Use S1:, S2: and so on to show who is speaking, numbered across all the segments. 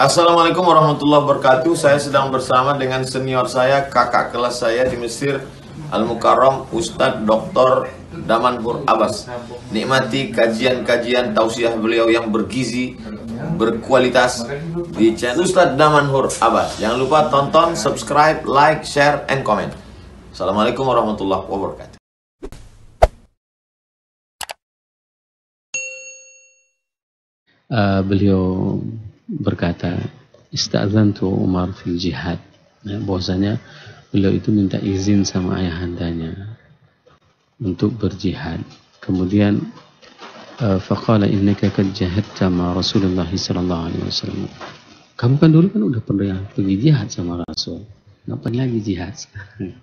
S1: Assalamualaikum warahmatullahi wabarakatuh. Saya sedang bersama dengan senior saya, kakak kelas saya di Mesir, Al-Mukarram, Ustadz Dr. Damanhur Abbas. Nikmati kajian-kajian tausiah beliau yang bergizi, berkualitas di channel Ustadz Damanhur Abbas. Jangan lupa tonton, subscribe, like, share, and comment. Assalamualaikum warahmatullahi wabarakatuh.
S2: Beliau berkata, istazantu Umar fil jihad. Bahwasanya beliau itu minta izin sama ayahandanya untuk berjihad. Kemudian faqala innaka qad jahadta ma Rasulullah sallallahu alaihi wasallam. Kamu kan dulu kan udah pernah pergi jihad sama Rasul. Ngapain lagi jihad sekarang?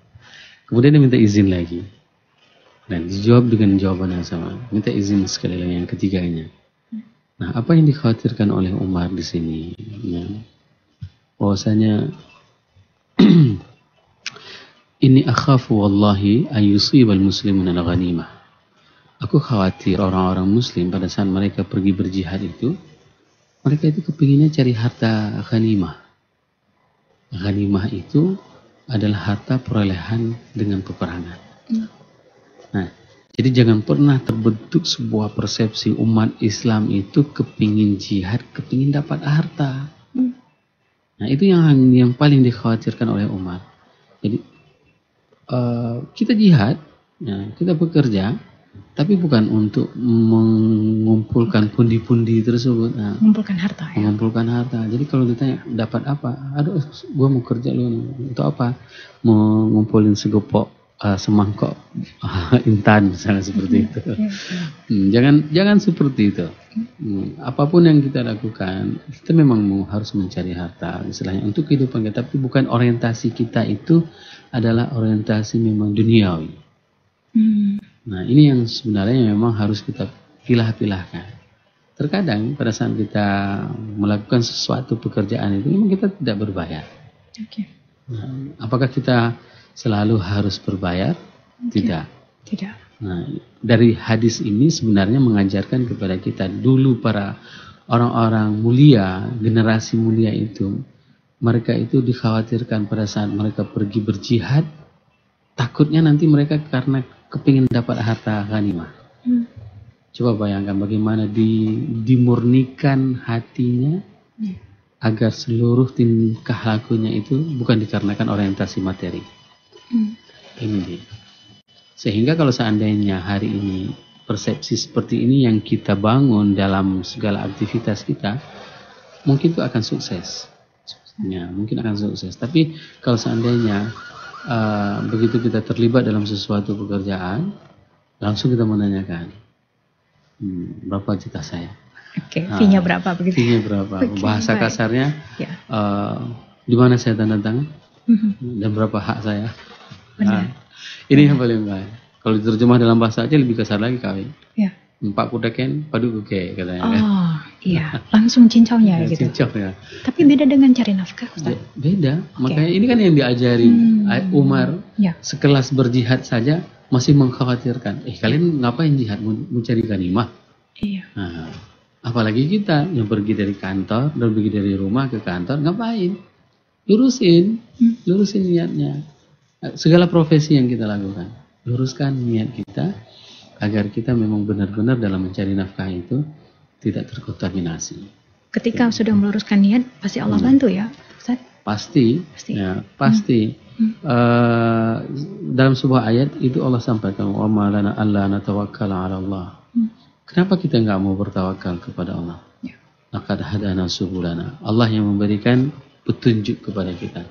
S2: Kemudian dia minta izin lagi. Dan dijawab dengan jawaban yang sama. Minta izin sekali lagi yang ketiganya. Nah, apa yang dikhawatirkan oleh Umar di sini? Ya, bahwasanya ini akhafu wallahi ayusibal muslimun al-ghanimah. Aku khawatir orang-orang muslim pada saat mereka pergi berjihad itu, mereka itu kepinginnya cari harta ghanimah. Ghanimah itu adalah harta perolehan dengan peperangan. Nah, jadi jangan pernah terbentuk sebuah persepsi umat Islam itu kepingin jihad, kepingin dapat harta. Nah, itu yang paling dikhawatirkan oleh Umar. Jadi kita jihad, ya, kita bekerja, tapi bukan untuk mengumpulkan pundi-pundi tersebut. Nah, mengumpulkan harta. Ya? Mengumpulkan harta. Jadi kalau ditanya dapat apa? Aduh, gua mau kerja lu untuk apa? Mau ngumpulin segepok semangkok intan misalnya seperti itu. Jangan seperti itu. Apapun yang kita lakukan, kita memang harus mencari harta istilahnya untuk kehidupan kita, tapi bukan orientasi kita itu adalah orientasi memang duniawi. Nah, ini yang sebenarnya memang harus kita pilah-pilahkan. Terkadang pada saat kita melakukan sesuatu pekerjaan itu memang kita tidak berbayar. Nah, apakah kita selalu harus berbayar? Tidak. Nah, dari hadis ini sebenarnya mengajarkan kepada kita dulu para orang-orang mulia, generasi mulia itu, mereka itu dikhawatirkan pada saat mereka pergi berjihad, takutnya nanti mereka karena kepingin dapat harta ghanimah. Coba bayangkan bagaimana dimurnikan hatinya agar seluruh tingkah lakunya itu bukan dikarenakan orientasi materi. Ini dia. Sehingga kalau seandainya hari ini persepsi seperti ini yang kita bangun dalam segala aktivitas kita, mungkin itu akan sukses. Ya, mungkin akan sukses. Tapi kalau seandainya begitu kita terlibat dalam sesuatu pekerjaan, langsung kita menanyakan, berapa juta saya?
S3: Fee-nya berapa begitu?
S2: Fee-nya berapa? Bahasa kasarnya, di mana saya tanda tangan? Dan berapa hak saya? Nah, ini yang paling baik. Kalau diterjemah dalam bahasa Aceh lebih kasar lagi kawin. Pak kudeken, padu kuke katanya.
S3: Oh, iya, langsung cincaunya gitu.
S2: Cincau ya.
S3: Tapi beda dengan cari nafkah, Ustaz.
S2: Beda. Makanya ini kan yang diajari Umar. Sekelas berjihad saja masih mengkhawatirkan. Kalian ngapain jihad? Mau cari ghanimah?
S3: Iya.
S2: Nah, apalagi kita yang pergi dari kantor dan pergi dari rumah ke kantor, ngapain? Lurusin niatnya. Segala profesi yang kita lakukan, luruskan niat kita agar kita memang benar-benar dalam mencari nafkah itu tidak terkontaminasi.
S3: Ketika sudah meluruskan niat, pasti Allah bantu ya, Ustaz? Pasti.
S2: Ya, pasti. Dalam sebuah ayat itu Allah sampaikan, wa ma lana alla natawakkala 'ala Allah. Kenapa kita nggak mau bertawakal kepada Allah? Laqad hadana subulana. Allah yang memberikan petunjuk kepada kita.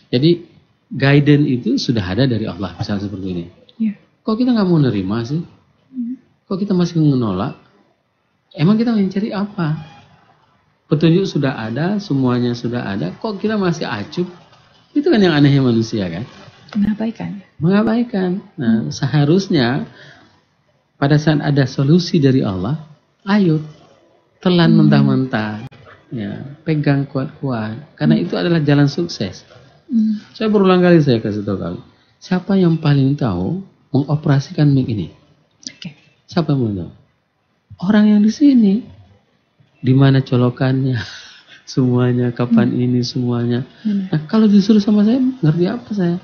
S2: Jadi guidance itu sudah ada dari Allah, misalnya seperti ini. Kok kita nggak mau nerima sih? Kok kita masih menolak? Emang kita mencari apa? Petunjuk sudah ada, semuanya sudah ada. Kok kita masih acuh? Itu kan yang anehnya manusia kan? Mengabaikan. Nah, seharusnya pada saat ada solusi dari Allah, ayo telan mentah-mentah, ya, pegang kuat-kuat. Karena itu adalah jalan sukses. Saya berulang kali saya kasih tahu kalian, siapa yang paling tahu mengoperasikan mic ini? Siapa yang tahu? Orang yang di sini. Di mana colokannya, semuanya, kapan ini semuanya. Nah, kalau disuruh sama saya, ngerti apa saya?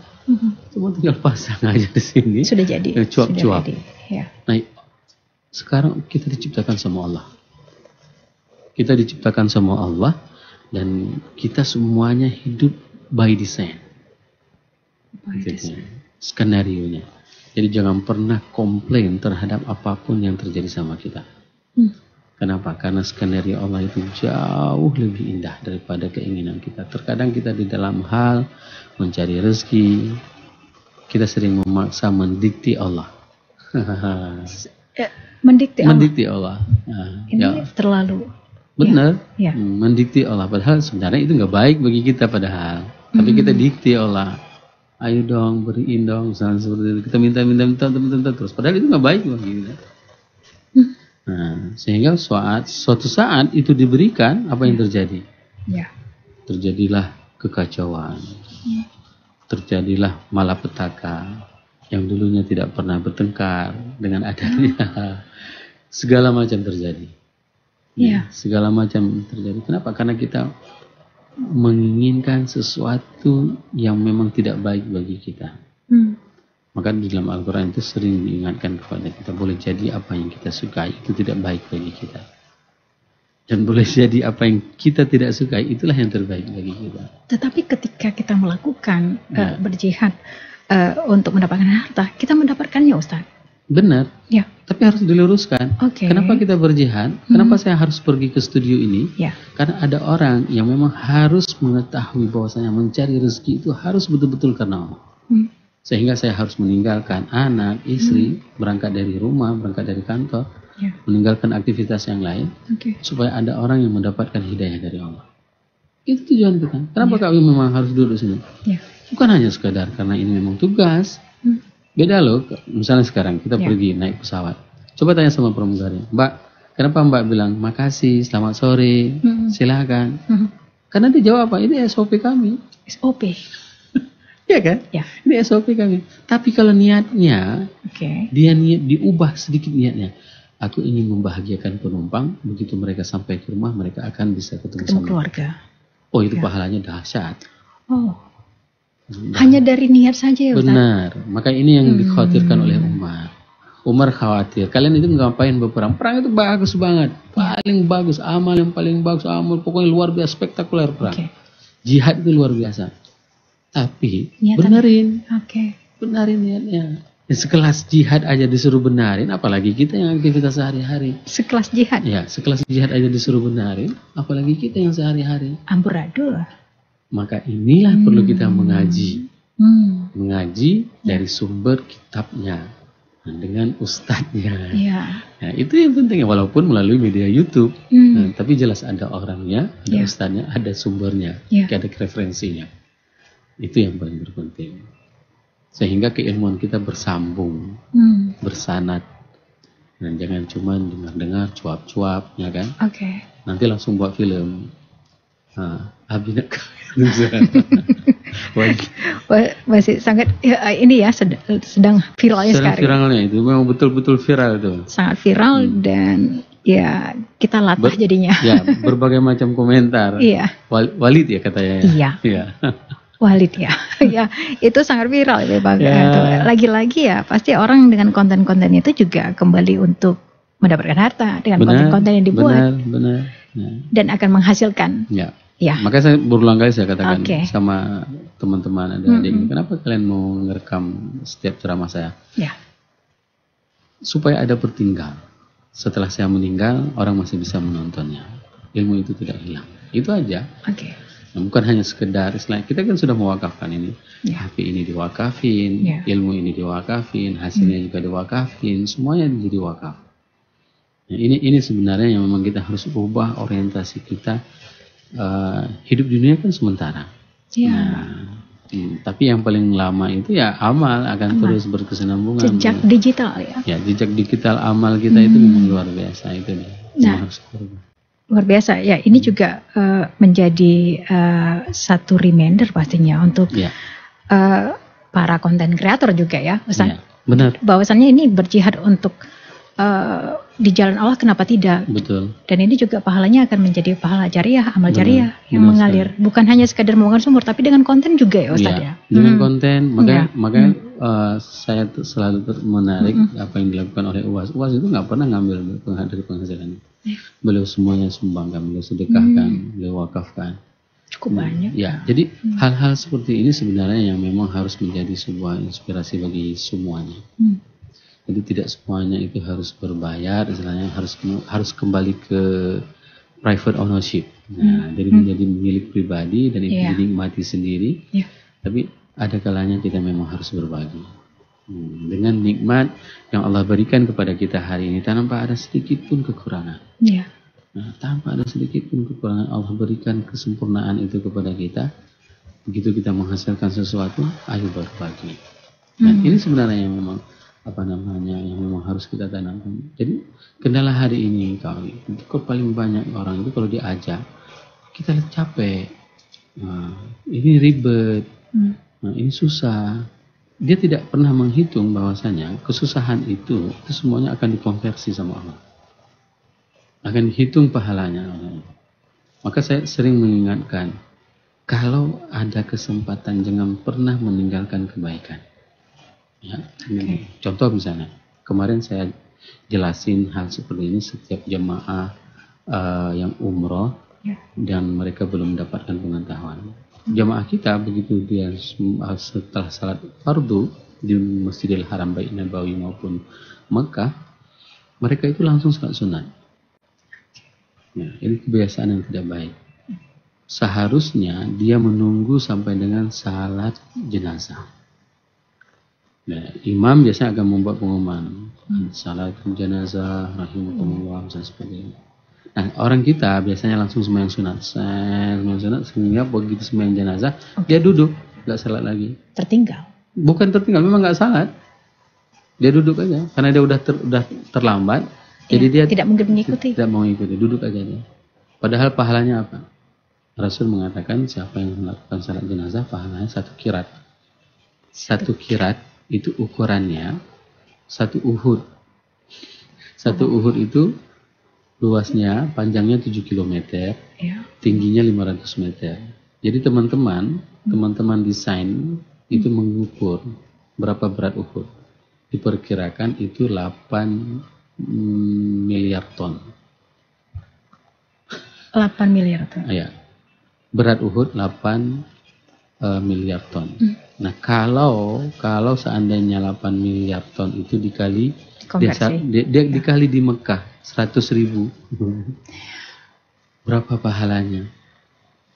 S2: Cuma tinggal pasang aja di sini.
S3: Sudah jadi.
S2: Cuap-cuap.
S3: Ya.
S2: Nah, sekarang kita diciptakan sama Allah. Kita diciptakan sama Allah dan kita semuanya hidup by design. Skenario-nya. Jadi jangan pernah komplain terhadap apapun yang terjadi sama kita. Kenapa? Karena skenario Allah itu jauh lebih indah daripada keinginan kita. Terkadang kita di dalam hal mencari rezeki, kita sering memaksa mendikti Allah. Mendikti Allah. Nah,
S3: ini terlalu.
S2: Benar.
S3: Ya.
S2: Mendikti Allah. Padahal sebenarnya itu nggak baik bagi kita padahal. Tapi kita dikti Allah. Ayo dong, beriin dong, misalnya seperti itu. Kita minta terus. Padahal itu nggak baik bagi kita. Nah, sehingga suatu saat itu diberikan, apa yang terjadi?
S3: Ya.
S2: Terjadilah kekacauan. Terjadilah malapetaka. Yang dulunya tidak pernah bertengkar dengan adanya. Segala macam terjadi.
S3: Ya.
S2: Segala macam terjadi. Kenapa? Karena kita menginginkan sesuatu yang memang tidak baik bagi kita. Maka di dalam Al-Quran itu sering diingatkan kepada kita, boleh jadi apa yang kita sukai itu tidak baik bagi kita. Dan boleh jadi apa yang kita tidak sukai itulah yang terbaik bagi kita.
S3: Tetapi ketika kita melakukan berjihad untuk mendapatkan harta, kita mendapatkannya, Ustaz.
S2: Benar.
S3: Ya.
S2: Tapi harus diluruskan. Kenapa kita berjihad? Kenapa saya harus pergi ke studio ini?
S3: Ya.
S2: Karena ada orang yang memang harus mengetahui bahwasanya mencari rezeki itu harus betul-betul karena Allah. Sehingga saya harus meninggalkan anak, istri, berangkat dari rumah, berangkat dari kantor, meninggalkan aktivitas yang lain, supaya ada orang yang mendapatkan hidayah dari Allah. Itu tujuan kita. Kenapa kami memang harus duduk sini? Bukan hanya sekadar karena ini memang tugas. Beda loh, misalnya sekarang kita pergi naik pesawat. Coba tanya sama pramugari, Mbak, kenapa Mbak bilang makasih, selamat sore, silakan? Karena dia jawab apa? Ini SOP kami.
S3: SOP.
S2: Iya kan?
S3: Ya.
S2: Ini SOP kami. Tapi kalau niatnya, dia diubah sedikit niatnya. Aku ingin membahagiakan penumpang, begitu mereka sampai ke rumah, mereka akan bisa ketemu sama
S3: keluarga.
S2: Oh, itu pahalanya dahsyat.
S3: Oh. Hanya dari niat saja ya Ustaz?
S2: Benar. Maka ini yang dikhawatirkan oleh Umar. Umar khawatir. Kalian itu ngapain berperang? Perang itu bagus banget. Paling bagus. Amal yang paling bagus. Amal pokoknya luar biasa. Spektakuler perang. Jihad itu luar biasa. Tapi benerin. Benerin niatnya. Sekelas jihad aja disuruh benarin. Apalagi kita yang aktivitas sehari-hari.
S3: Sekelas jihad?
S2: Ya. Sekelas jihad aja disuruh benarin. Apalagi kita yang sehari-hari.
S3: Amburadul. Maka
S2: inilah perlu kita mengaji. Mengaji dari sumber kitabnya. Dengan ustadznya. Nah, itu yang penting. Walaupun melalui media YouTube. Nah, tapi jelas ada orangnya, ada ustadznya, ada sumbernya. Ada referensinya. Itu yang paling terpenting. Sehingga keilmuan kita bersambung. Bersanad. Nah, jangan cuma dengar-dengar, cuap-cuap. Ya kan? Nanti langsung buat film. Abinak
S3: masih sangat ini ya sedang viralnya sekarang.
S2: Viralnya itu memang betul-betul viral itu.
S3: Sangat viral dan ya kita latah jadinya.
S2: Ya, berbagai macam komentar. Walid ya katanya. Iya.
S3: Walid ya. Ya, itu sangat viral itu Bang. Lagi-lagi ya pasti orang dengan konten-konten itu juga kembali untuk mendapatkan harta dengan konten-konten yang dibuat.
S2: Benar.
S3: Dan akan menghasilkan. Ya.
S2: Makanya saya berulang kali saya katakan sama teman-teman adik-adik, kenapa kalian mau ngerekam setiap ceramah saya? Supaya ada pertinggal. Setelah saya meninggal, orang masih bisa menontonnya. Ilmu itu tidak hilang. Itu aja. Nah, bukan hanya sekedar Islam. Kita kan sudah mewakafkan ini. HP ini diwakafin, ilmu ini diwakafin, hasilnya juga diwakafin, semuanya jadi wakaf. Nah, ini sebenarnya yang memang kita harus ubah orientasi kita. Hidup dunia kan sementara. Tapi yang paling lama itu ya amal akan terus berkesinambungan.
S3: Jejak digital ya.
S2: Jejak digital amal kita itu memang luar biasa itu nih.
S3: Luar biasa ya. Ini juga menjadi satu reminder pastinya untuk para konten kreator juga ya, Ustaz.
S2: Benar.
S3: Bahwasannya ini berjihad untuk di jalan Allah, kenapa tidak?
S2: Betul.
S3: Dan ini juga pahalanya akan menjadi pahala jariah, amal
S2: Benar,
S3: jariah yang
S2: benar
S3: mengalir, bukan hanya sekadar membuangkan sumur, tapi dengan konten juga ya Ustaz ya.
S2: Dengan konten, makanya
S3: Iya.
S2: saya selalu menarik apa yang dilakukan oleh UAS. UAS itu nggak pernah ngambil dari penghasilan. Beliau semuanya sumbangkan, beliau sedekahkan, beliau wakafkan.
S3: Cukup banyak.
S2: Ya, jadi hal-hal seperti ini sebenarnya yang memang harus menjadi sebuah inspirasi bagi semuanya. Jadi tidak semuanya itu harus berbayar, istilahnya harus kembali ke private ownership. Nah, jadi menjadi milik pribadi dan itu dinikmati sendiri. Tapi ada kalanya kita memang harus berbagi. Dengan nikmat yang Allah berikan kepada kita hari ini tanpa ada sedikit pun kekurangan. Nah, tanpa ada sedikit pun kekurangan, Allah berikan kesempurnaan itu kepada kita. Begitu kita menghasilkan sesuatu, ayo berbagi. Dan ini sebenarnya yang memang yang memang harus kita tanamkan. Jadi kendala hari ini kalau paling banyak orang itu kalau diajak, kita lihat capek. Nah, ini ribet. Nah, ini susah. Dia tidak pernah menghitung bahwasanya kesusahan itu semuanya akan dikonversi sama Allah. Akan dihitung pahalanya. Maka saya sering mengingatkan, kalau ada kesempatan jangan pernah meninggalkan kebaikan. Ya, contoh misalnya, kemarin saya jelasin hal seperti ini setiap jemaah yang umroh dan mereka belum mendapatkan pengetahuan. Jemaah kita begitu dia setelah salat fardu di Masjidil Haram baik Nabawi maupun Mekah, mereka itu langsung salat sunat. Ya, ini kebiasaan yang tidak baik. Seharusnya dia menunggu sampai dengan salat jenazah. Nah, imam biasanya akan membuat pengumuman salat jenazah rahimakumullah dan sebagainya. Nah, orang kita biasanya langsung sembahyang sunat, sehingga begitu sembahyang jenazah dia duduk, nggak salat lagi.
S3: Tertinggal.
S2: Bukan tertinggal, memang nggak salat. Dia duduk aja karena dia udah terlambat, jadi dia
S3: tidak mungkin mengikuti.
S2: Tidak mau ikuti, duduk aja dia. Padahal pahalanya apa? Rasul mengatakan siapa yang melakukan salat jenazah pahalanya 1 kirat. 1 kirat itu ukurannya 1 uhud. 1 uhud itu luasnya, panjangnya 7 km, tingginya 500 meter. Jadi teman-teman desain itu mengukur berapa berat Uhud. Diperkirakan itu 8 miliar ton.
S3: 8 miliar ton.
S2: Ya. Berat Uhud 8 miliar ton. Nah, kalau seandainya 8 miliar ton itu dikali dikali di Mekah 100.000. Berapa pahalanya?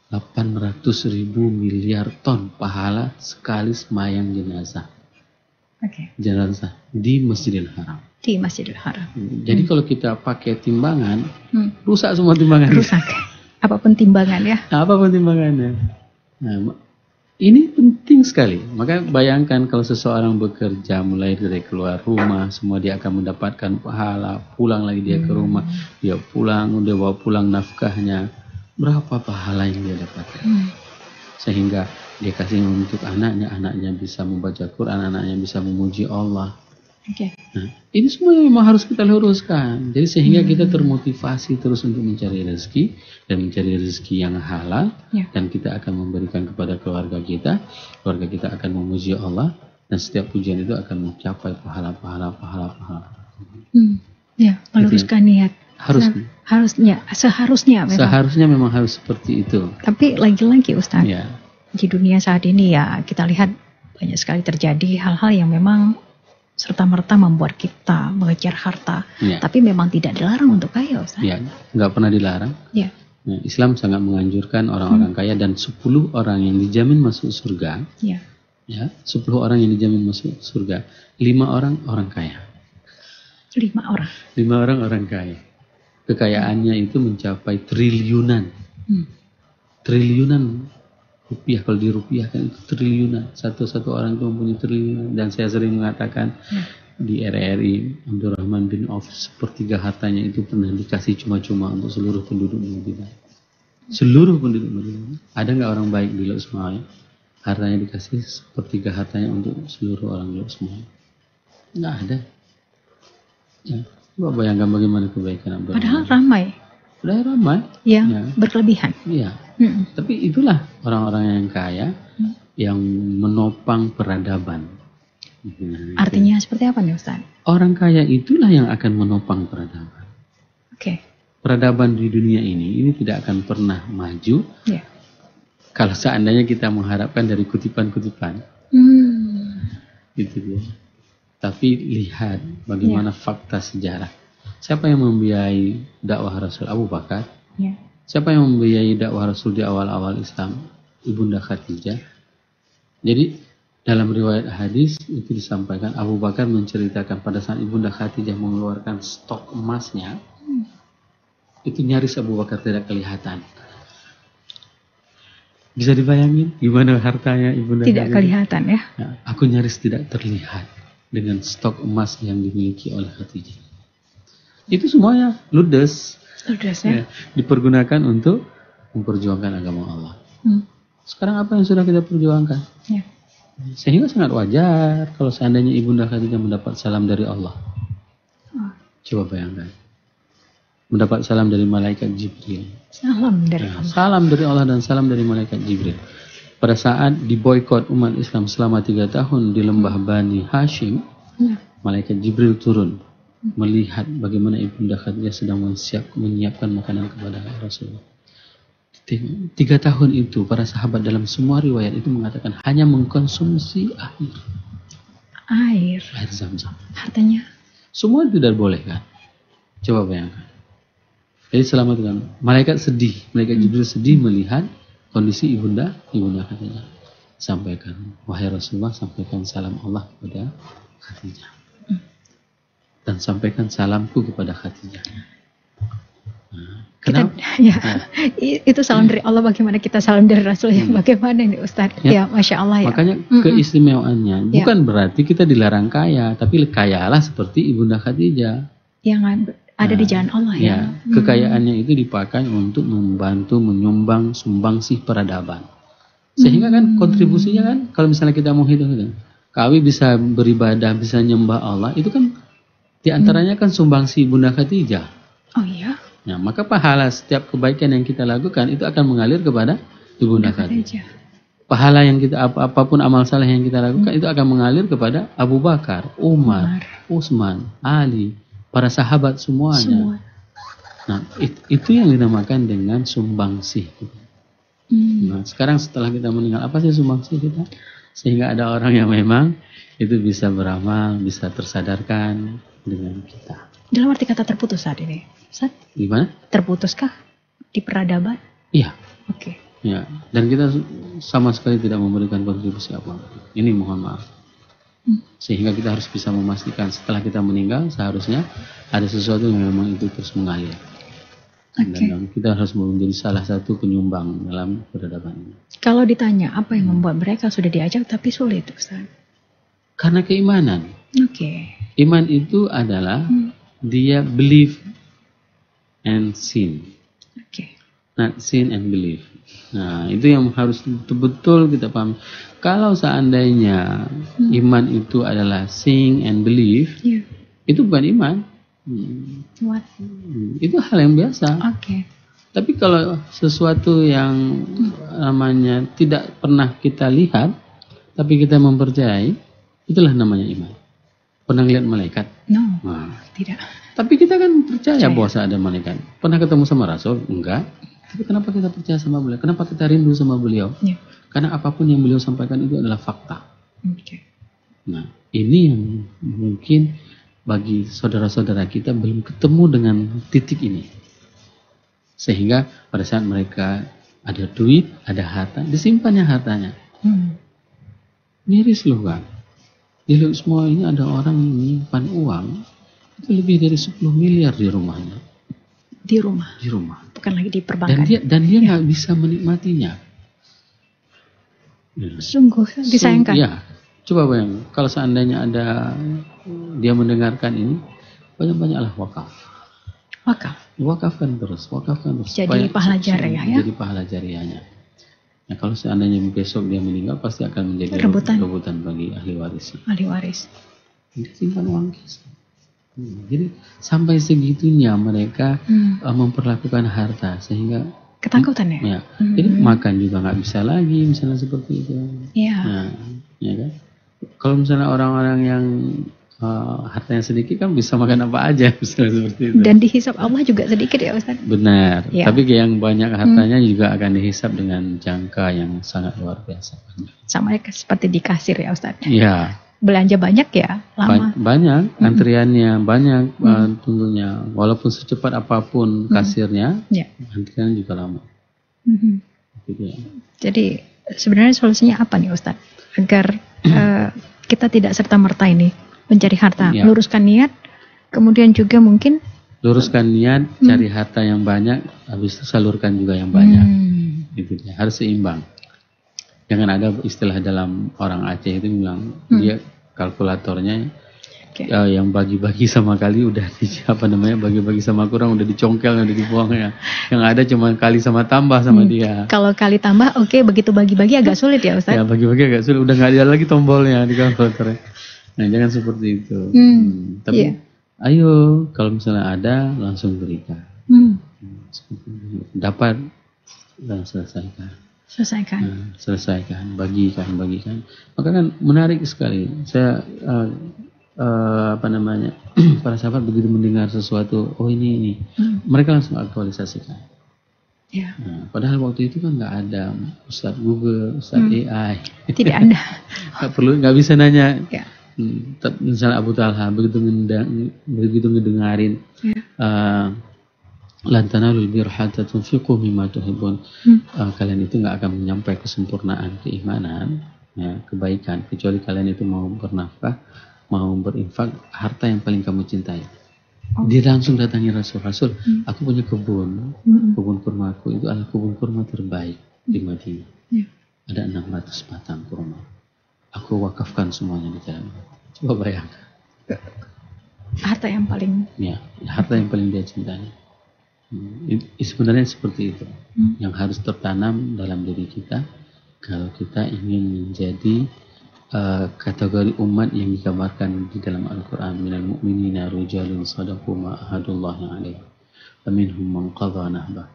S2: 800.000 miliar ton pahala sekali sembahyang jenazah. Jenazah di Masjidil Haram.
S3: Di Masjidil Haram.
S2: Jadi kalau kita pakai timbangan, rusak semua timbangan.
S3: Rusak. Apapun timbangan ya.
S2: Apapun timbangannya. Nah, ini penting sekali. Maka bayangkan kalau seseorang bekerja mulai dari keluar rumah, semua dia akan mendapatkan pahala. Pulang lagi dia ke rumah, dia bawa pulang nafkahnya. Berapa pahala yang dia dapatkan? Sehingga dia kasih untuk anaknya bisa membaca Quran, anaknya bisa memuji Allah. Nah, ini semua yang memang harus kita luruskan. Jadi sehingga kita termotivasi terus untuk mencari rezeki dan mencari rezeki yang halal, dan kita akan memberikan kepada keluarga kita akan memuji Allah, dan setiap pujian itu akan mencapai pahala.
S3: Ya, meluruskan niat. Seharusnya memang harus seperti itu. Tapi lagi-lagi Ustaz, di dunia saat ini ya kita lihat banyak sekali terjadi hal-hal yang memang serta-merta membuat kita mengejar harta, tapi memang tidak dilarang untuk kaya, Ustaz. Ya, nggak pernah dilarang. Ya. Nah, Islam sangat menganjurkan orang-orang kaya, dan 10 orang yang dijamin masuk surga. Ya. 10 orang yang dijamin masuk surga, 5 orang kaya. 5 orang. 5 orang kaya. Kekayaannya itu mencapai triliunan. Triliunan rupiah, kalau dirupiahkan itu triliunan. Satu orang itu mempunyai triliunan. Dan saya sering mengatakan di RRI, Abdurrahman bin Auf, 1/3 hartanya itu pernah dikasih cuma-cuma untuk seluruh penduduk Madinah. Seluruh penduduk Madinah. Ada nggak orang baik di Lok Ismail? Hartanya dikasih 1/3 hartanya untuk seluruh orang Lok Ismail? Nggak ada. Ya.
S2: Coba bayangkan bagaimana kebaikan Abdul
S3: Padahal
S2: Rahman. ramai.
S3: Ya, berkelebihan.
S2: Iya. Tapi itulah orang-orang yang kaya yang menopang peradaban.
S3: Artinya seperti apa nih Ustaz?
S2: Orang kaya itulah yang akan menopang peradaban.
S3: Oke.
S2: Peradaban di dunia ini tidak akan pernah maju. Ya. Kalau seandainya kita mengharapkan dari kutipan-kutipan. Gitu dia. Tapi lihat bagaimana fakta sejarah. Siapa yang membiayai dakwah Rasul? Abu Bakar. Ya. Siapa yang membiayai dakwah Rasul di awal-awal Islam? Ibunda Khadijah. Jadi dalam riwayat hadis itu disampaikan Abu Bakar menceritakan pada saat Ibunda Khadijah mengeluarkan stok emasnya, itu nyaris Abu Bakar tidak kelihatan. Bisa dibayangin gimana hartanya Ibunda
S3: tidak Khadijah? Kelihatan ya?
S2: Nah, aku nyaris tidak terlihat dengan stok emas yang dimiliki oleh Khadijah. Itu semuanya ludes ya, dipergunakan untuk memperjuangkan agama Allah. Sekarang apa yang sudah kita perjuangkan? Ya. Sehingga sangat wajar kalau seandainya Ibunda Khadijah mendapat salam dari Allah. Coba bayangkan. Mendapat salam dari malaikat Jibril.
S3: Salam dari Allah.
S2: Salam dari Allah dan salam dari malaikat Jibril. Pada saat diboikot umat Islam selama 3 tahun di lembah Bani Hashim, malaikat Jibril turun melihat bagaimana Ibunda Khadijah sedang menyiapkan makanan kepada Rasulullah. 3 tahun itu para sahabat dalam semua riwayat itu mengatakan hanya mengkonsumsi air Zam-Zam.
S3: Artinya
S2: semua tidak boleh kan? Coba bayangkan. Jadi selama itu kan malaikat Jibril sedih melihat kondisi ibunda Khadijah. Sampaikan, wahai Rasulullah, sampaikan salam Allah kepada Khadijah. Dan sampaikan salamku kepada Khadijah. Kenapa?
S3: Itu salam dari Allah, bagaimana kita salam dari Rasul yang bagaimana ini Ustaz? Ya, Masya Allah ya.
S2: Makanya keistimewaannya bukan berarti kita dilarang kaya, tapi kayalah seperti Ibunda Khadijah.
S3: Yang ada di jalan Allah ya.
S2: Kekayaannya itu dipakai untuk membantu menyumbang sumbangsih peradaban. Sehingga kan kontribusinya kan, kalau misalnya kita mau hitung, Kawi bisa beribadah, bisa nyembah Allah, itu kan diantaranya kan sumbangsih Ibunda Khadijah.
S3: Oh iya.
S2: Nah, maka pahala setiap kebaikan yang kita lakukan itu akan mengalir kepada Ibunda Khadijah. Pahala yang kita apapun amal saleh yang kita lakukan itu akan mengalir kepada Abu Bakar, Umar, Utsman, Ali, para sahabat semuanya. Nah, itu yang dinamakan dengan sumbangsih. Nah, sekarang setelah kita meninggal, apa sih sumbangsih kita? Sehingga ada orang yang memang itu bisa beramal, bisa tersadarkan dengan kita.
S3: Dalam arti kata terputus saat ini, Ustaz?
S2: Gimana?
S3: Terputuskah di peradaban?
S2: Iya.
S3: Oke.
S2: Ya, dan kita sama sekali tidak memberikan kontribusi apa. Ini mohon maaf. Sehingga kita harus bisa memastikan setelah kita meninggal seharusnya ada sesuatu yang memang itu terus mengalir. Dan kita harus menjadi salah satu penyumbang dalam peradaban ini.
S3: Kalau ditanya apa yang membuat mereka sudah diajak tapi sulit, Ustaz?
S2: Karena keimanan. Iman itu adalah dia believe and sin. Not sin and believe. Nah, itu yang harus betul-betul kita paham. Kalau seandainya iman itu adalah seeing and believe, itu bukan iman. Itu hal yang biasa. Tapi kalau sesuatu yang namanya tidak pernah kita lihat, tapi kita mempercayai, itulah namanya iman. Pernah lihat malaikat?
S3: No, tidak.
S2: Tapi kita kan percaya bahwa ada malaikat. Pernah ketemu sama Rasul? Enggak. Tapi kenapa kita percaya sama beliau? Kenapa kita rindu sama beliau? Karena apapun yang beliau sampaikan itu adalah fakta. Nah, ini yang mungkin bagi saudara-saudara kita belum ketemu dengan titik ini. Sehingga pada saat mereka ada duit, ada harta, disimpannya hartanya. Miris loh kan. Di semua ini ada orang yang menyimpan uang itu lebih dari 10 miliar di rumahnya.
S3: Di rumah?
S2: Di rumah.
S3: Bukan lagi di perbankan.
S2: Dan dia nggak bisa menikmatinya.
S3: Sungguh disayangkan.
S2: Ya, coba bayang, kalau seandainya ada dia mendengarkan ini, banyak-banyaklah wakaf. Wakafkan terus.
S3: Jadi pahala jariah ya.
S2: Jadi pahala jariahnya. Nah, kalau seandainya besok dia meninggal, pasti akan menjadi rebutan bagi ahli waris.
S3: Ahli waris.
S2: Dia simpan uang kisah. Jadi sampai segitunya mereka memperlakukan harta sehingga
S3: ketakutan ya.
S2: Ya. Jadi makan juga nggak bisa lagi misalnya seperti itu.
S3: Iya.
S2: Nah, ya kan? Kalau misalnya orang-orang yang hartanya sedikit kan bisa makan apa aja misalnya seperti itu.
S3: Dan dihisap Allah juga sedikit ya Ustaz.
S2: Benar. Ya. Tapi yang banyak hartanya juga akan dihisap dengan jangka yang sangat luar biasa.
S3: Sama seperti di kasir ya Ustaz.
S2: Iya.
S3: Belanja banyak ya, lama.
S2: Banyak, antriannya banyak, tunggunya. Walaupun secepat apapun kasirnya, antriannya juga lama. Gitu ya.
S3: Jadi sebenarnya solusinya apa nih Ustaz? Agar kita tidak serta-merta ini mencari harta, luruskan niat, kemudian juga mungkin
S2: luruskan niat, cari harta yang banyak, habis itu salurkan juga yang banyak. Gitu ya. Harus seimbang. Jangan ada istilah dalam orang Aceh itu bilang dia kalkulatornya yang bagi-bagi sama kali udah bagi-bagi sama kurang udah dicongkel, udah dibuang ya. Yang ada cuma kali sama tambah sama dia.
S3: Kalau kali tambah begitu bagi-bagi agak sulit ya Ustaz.
S2: Ya bagi-bagi agak sulit, udah nggak ada lagi tombolnya di kalkulatornya. Nah jangan seperti itu. Tapi ayo kalau misalnya ada langsung berikan. Dapat dan selesaikan. Selesaikan, bagikan. Maka kan menarik sekali. Saya para sahabat begitu mendengar sesuatu, ini, mereka langsung aktualisasikan.
S3: Ya.
S2: Nah, padahal waktu itu kan nggak ada Ustadz Google, Ustadz AI.
S3: Tidak ada.
S2: Nggak bisa nanya. Ya. Misalnya Abu Talha begitu ngedengarin. Lantanalul birra hatta tunfiqu mimma tuhibbun. Kalian itu nggak akan menyampai kesempurnaan keimanan, kebaikan, kecuali kalian itu mau bernafkah, mau berinfak harta yang paling kamu cintai. Dia langsung datangi Rasul. Aku punya kebun kurmaku itu adalah kebun kurma terbaik di Madinah. Ada 600 batang kurma. Aku wakafkan semuanya di jalan. Coba bayangkan.
S3: Harta yang paling
S2: dia cintai. Sebenarnya seperti itu yang harus tertanam dalam diri kita kalau kita ingin menjadi kategori umat yang digambarkan di dalam Al-Quran. Minal mu'minina rijalun sadaqu ma ahadullahi alaihi wa minhum man qadha nahbah.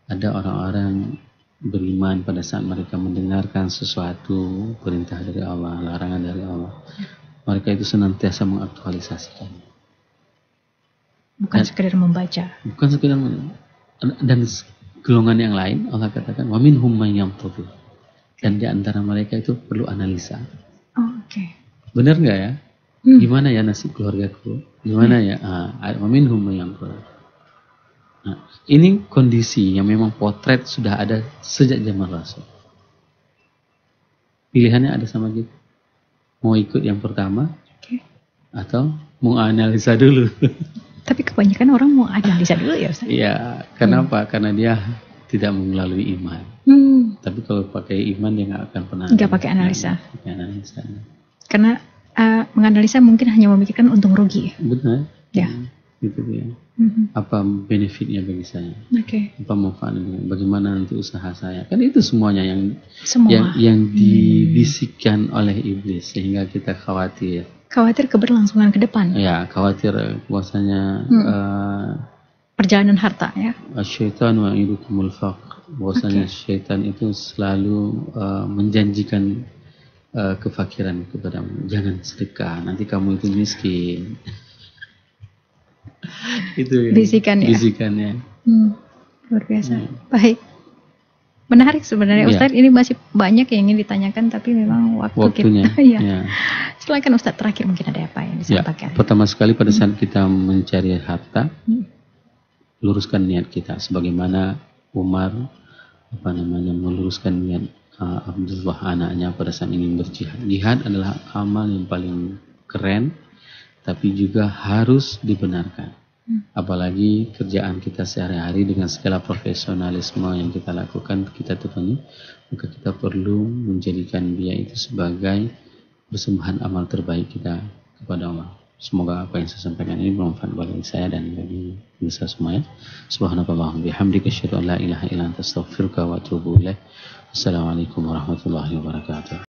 S2: Ada orang-orang beriman pada saat mereka mendengarkan sesuatu perintah dari Allah, larangan dari Allah, mereka itu senantiasa mengaktualisasikan.
S3: Bukan sekedar membaca.
S2: Dan golongan yang lain Allah katakan wa minhum man yamtadhu. Dan di antara mereka itu perlu analisa.
S3: Oke.
S2: Benar enggak ya? Gimana ya nasib keluargaku? Gimana ya? Wa minhum man yamtadhu. Nah, ini kondisi yang memang potret sudah ada sejak zaman Rasul. Pilihannya ada sama kita. Mau ikut yang pertama atau mau analisa dulu.
S3: Tapi kebanyakan orang mau analisa dulu ya Ustaz?
S2: Iya, kenapa? Karena dia tidak melalui iman. Tapi kalau pakai iman dia nggak akan pernah.
S3: Nggak pakai analisa. Karena menganalisa mungkin hanya memikirkan untung rugi.
S2: Benar.
S3: Ya.
S2: Gitu ya. Apa benefitnya bagi saya? Apa manfaatnya? Bagaimana nanti usaha saya? Kan itu semuanya yang dibisikkan oleh iblis sehingga kita khawatir.
S3: Khawatir keberlangsungan ke depan.
S2: Ya, khawatir bahwasanya
S3: perjalanan harta ya.
S2: Syaitan wa'idukumul faqr. Bahwasanya syaitan itu selalu menjanjikan kefakiran kepadamu. Jangan sedekah, nanti kamu itu miskin. Itu bisikannya.
S3: Luar biasa. Baik. Menarik sebenarnya Ustadz, ini masih banyak yang ingin ditanyakan tapi memang waktunya. Kita. Silakan Ustadz, terakhir mungkin ada apa yang disampaikan.
S2: Pertama sekali pada saat kita mencari harta, luruskan niat kita sebagaimana Umar meluruskan niat Abdullah anaknya pada saat ingin berjihad. Jihad adalah amal yang paling keren tapi juga harus dibenarkan. Apalagi kerjaan kita sehari-hari dengan segala profesionalisme yang kita lakukan, kita tekuni, maka kita perlu menjadikan dia itu sebagai persembahan amal terbaik kita kepada Allah. Semoga apa yang saya sampaikan ini bermanfaat bagi saya dan bagi kita semuanya. Subhanakallahumma bihamdika asyhadu an la ilaha illa anta astaghfiruka wa atubu ilaik. Assalamualaikum warahmatullahi wabarakatuh.